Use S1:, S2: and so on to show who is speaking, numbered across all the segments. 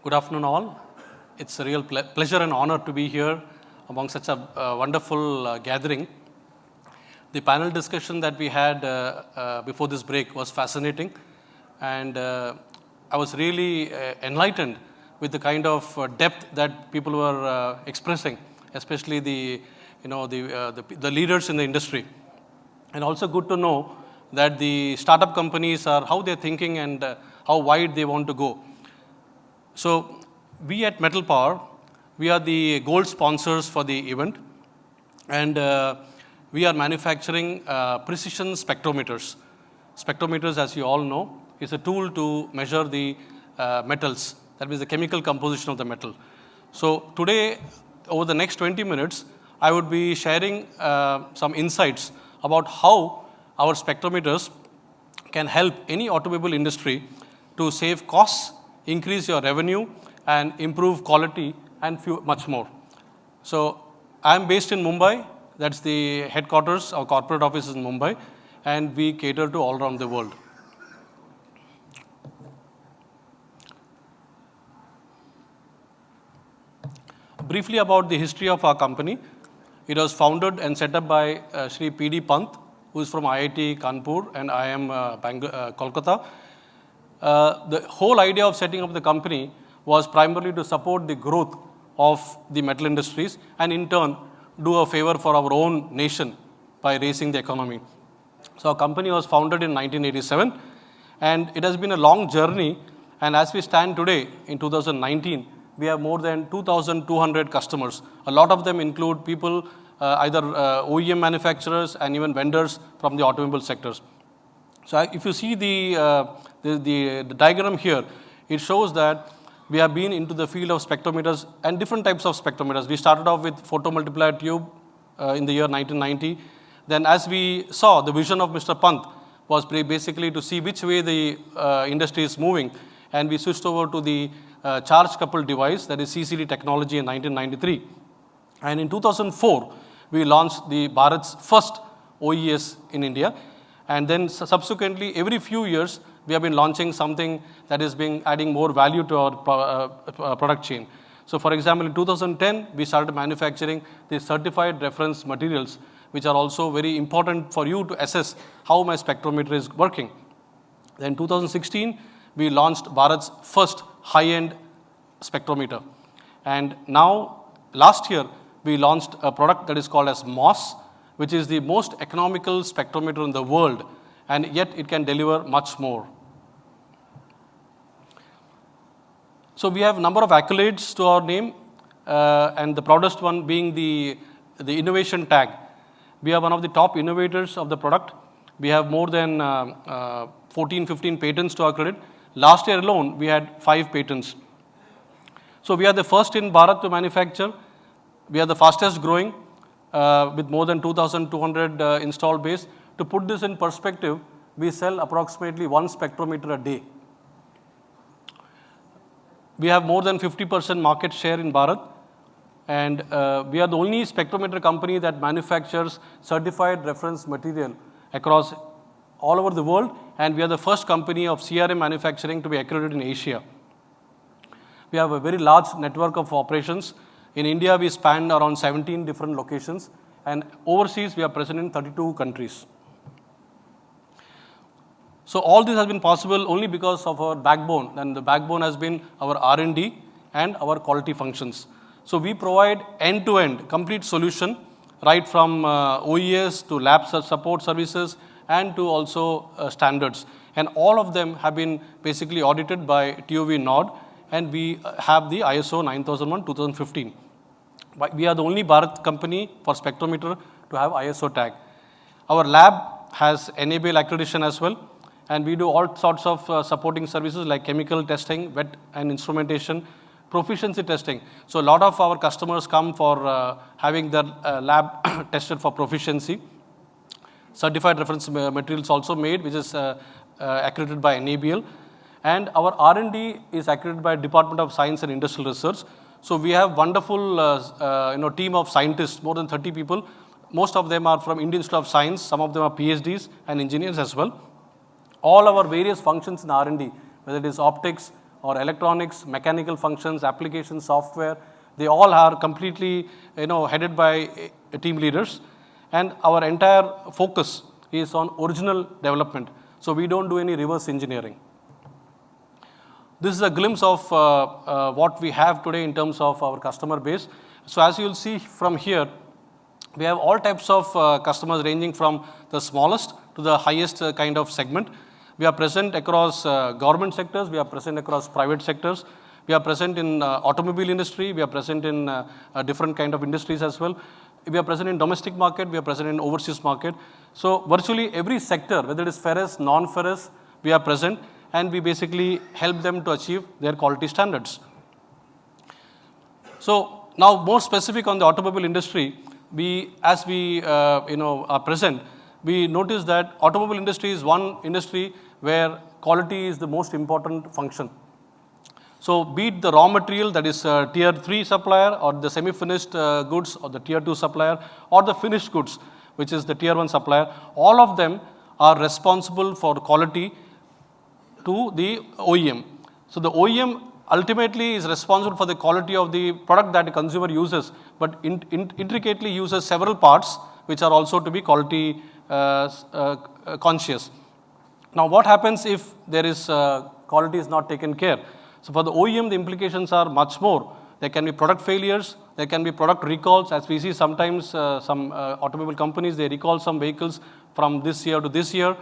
S1: Good afternoon, all. It's a real pleasure and honor to be here among such a wonderful gathering. The panel discussion that we had before this break was fascinating, and I was really enlightened with the kind of depth that people were expressing, especially the leaders in the industry. And also good to know that the startup companies are how they're thinking and how wide they want to go. So we at Metal Power, we are the gold sponsors for the event, and we are manufacturing precision spectrometers. Spectrometers, as you all know, is a tool to measure the metals, that means the chemical composition of the metal. So today, over the next 20 minutes, I would be sharing some insights about how our spectrometers can help any automobile industry to save costs, increase your revenue, and improve quality and much more. So I'm based in Mumbai. That's the headquarters. Our corporate office is in Mumbai, and we cater to all around the world. Briefly about the history of our company. It was founded and set up by Shri P.D. Pant, who is from IIT Kanpur, and I am Kolkata. The whole idea of setting up the company was primarily to support the growth of the metal industries and in turn do a favor for our own nation by raising the economy. So our company was founded in 1987, and it has been a long journey, and as we stand today in 2019, we have more than 2,200 customers. A lot of them include people, either OEM manufacturers and even vendors from the automobile sectors. So if you see the diagram here, it shows that we have been into the field of spectrometers and different types of spectrometers. We started off with photomultiplier tube in the year 1990. Then as we saw, the vision of Mr. Pant was basically to see which way the industry is moving, and we switched over to the charge coupled device, that is CCD technology, in 1993. And in 2004, we launched the Bharat's first OES in India. And then subsequently, every few years, we have been launching something that is adding more value to our product chain. So for example, in 2010, we started manufacturing the certified reference materials, which are also very important for you to assess how my spectrometer is working. Then in 2016, we launched Bharat's first high-end spectrometer. And now, last year, we launched a product that is called as MOS, which is the most economical spectrometer in the world, and yet it can deliver much more. So we have a number of accolades to our name, and the proudest one being the innovation tag. We are one of the top innovators of the product. We have more than 14, 15 patents to our credit. Last year alone, we had 5 patents. So we are the first in Bharat to manufacture. We are the fastest growing with more than 2,200 installed base. To put this in perspective, we sell approximately 1 spectrometer a day. We have more than 50% market share in Bharat, and we are the only spectrometer company that manufactures certified reference material across all over the world, and we are the first company of CRM manufacturing to be accredited in Asia. We have a very large network of operations. In India, we span around 17 different locations, and overseas, we are present in 32 countries. So all this has been possible only because of our backbone, and the backbone has been our R&D and our quality functions. So we provide end-to-end complete solution, right from OES to lab support services and to also standards. And all of them have been basically audited by TWF19, and we have the ISO 9001:2015. We are the only Bharat company for spectrometer to have ISO tag. Our lab has NABL accreditation as well, and we do all sorts of supporting services like chemical testing, wet and instrumentation, proficiency testing. So a lot of our customers come for having their lab tested for proficiency. Certified reference materials also made, which is accredited by NABL. And our R&D is accredited by Department of Science and Industrial Research. So we have wonderful team of scientists, more than 30 people. Most of them are from Indian Institute of Science. Some of them are PhDs and engineers as well. All our various functions in R&D, whether it is optics or electronics, mechanical functions, application software, they all are completely headed by team leaders. And our entire focus is on original development. So we don't do any reverse engineering. This is a glimpse of what we have today in terms of our customer base. So as you'll see from here, we have all types of customers ranging from the smallest to the highest kind of segment. We are present across government sectors, we are present across private sectors, we are present in automobile industry, we are present in different kind of industries as well. We are present in domestic market, we are present in overseas market. So virtually every sector, whether it is ferrous, non-ferrous, we are present, and we basically help them to achieve their quality standards. So now more specific on the automobile industry, as we are present, we notice that automobile industry is one industry where quality is the most important function. So be it the raw material, that is tier 3 supplier, or the semi-finished goods, or the tier 2 supplier, or the finished goods, which is the tier 1 supplier, all of them are responsible for quality to the OEM. So the OEM ultimately is responsible for the quality of the product that the consumer uses, but intricately uses several parts which are also to be quality conscious. Now what happens if there is quality is not taken care? So for the OEM, the implications are much more. There can be product failures, there can be product recalls, as we see sometimes some automobile companies, they recall some vehicles from this year to this year.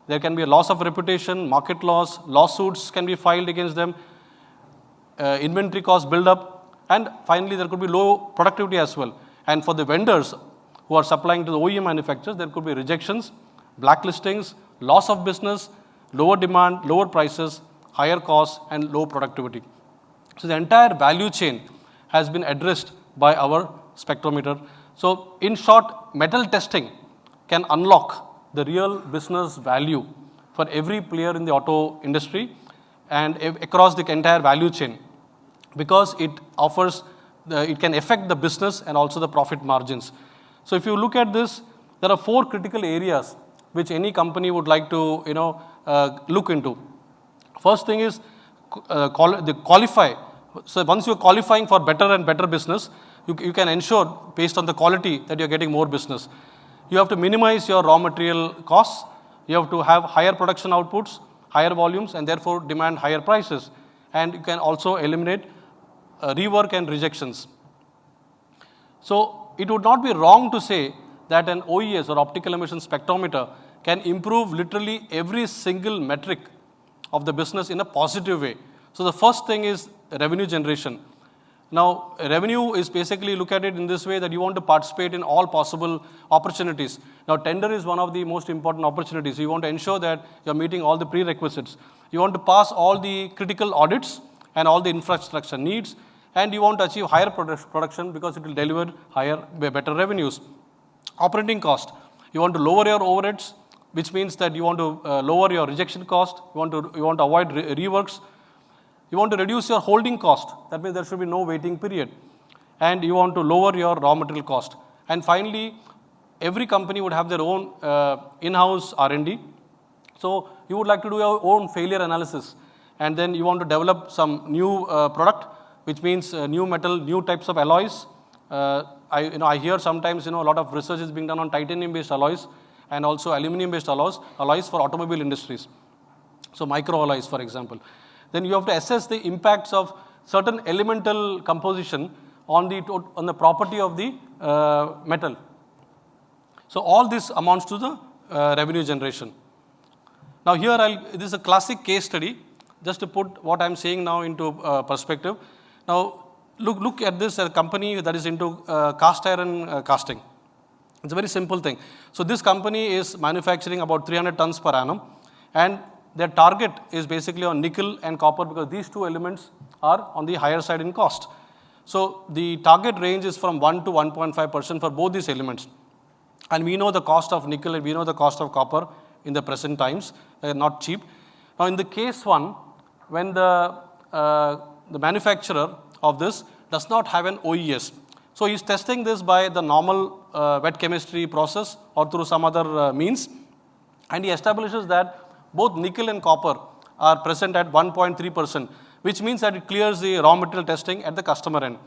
S1: There can be a loss of reputation, market loss, lawsuits can be filed against them, inventory cost build up, and finally there could be low productivity as well. And for the vendors who are supplying to the OEM manufacturers, there could be rejections, blacklistings, loss of business, lower demand, lower prices, higher costs, and low productivity. So the entire value chain has been addressed by our spectrometer. So in short, metal testing can unlock the real business value for every player in the auto industry and across the entire value chain, because it offers, it can affect the business and also the profit margins. So if you look at this, there are 4 critical areas which any company would like to look into. First thing is qualify. So once you're qualifying for better and better business, you can ensure based on the quality that you're getting more business. You have to minimize your raw material costs. You have to have higher production outputs, higher volumes, and therefore demand higher prices. And you can also eliminate rework and rejections. So it would not be wrong to say that an OES or optical emission spectrometer can improve literally every single metric of the business in a positive way. So the first thing is revenue generation. Now, revenue is basically, look at it in this way, that you want to participate in all possible opportunities. Now, tender is one of the most important opportunities. You want to ensure that you're meeting all the prerequisites. You want to pass all the critical audits and all the infrastructure needs, and you want to achieve higher production because it will deliver better revenues. Operating cost. You want to lower your overheads, which means that you want to lower your rejection cost. You want to avoid reworks. You want to reduce your holding cost. That means there should be no waiting period. And you want to lower your raw material cost. And finally, every company would have their own in-house R&D. So you would like to do your own failure analysis. And then you want to develop some new product, which means new metal, new types of alloys. I hear sometimes a lot of research is being done on titanium-based alloys and also aluminum-based alloys for automobile industries. So micro alloys, for example. Then you have to assess the impacts of certain elemental composition on the property of the metal. So all this amounts to the revenue generation. Now here, this is a classic case study, just to put what I'm saying now into perspective. Now look at this, a company that is into cast iron casting. It's a very simple thing. So this company is manufacturing about 300 tons per annum, and their target is basically on nickel and copper, because these two elements are on the higher side in cost. So the target range is from 1 to 1.5% for both these elements. And we know the cost of nickel and we know the cost of copper in the present times. They are not cheap. Now in the case 1, when the manufacturer of this does not have an OES, so he is testing this by the normal wet chemistry process or through some other means, and he establishes that both nickel and copper are present at 1.3%, which means that it clears the raw material testing at the customer end.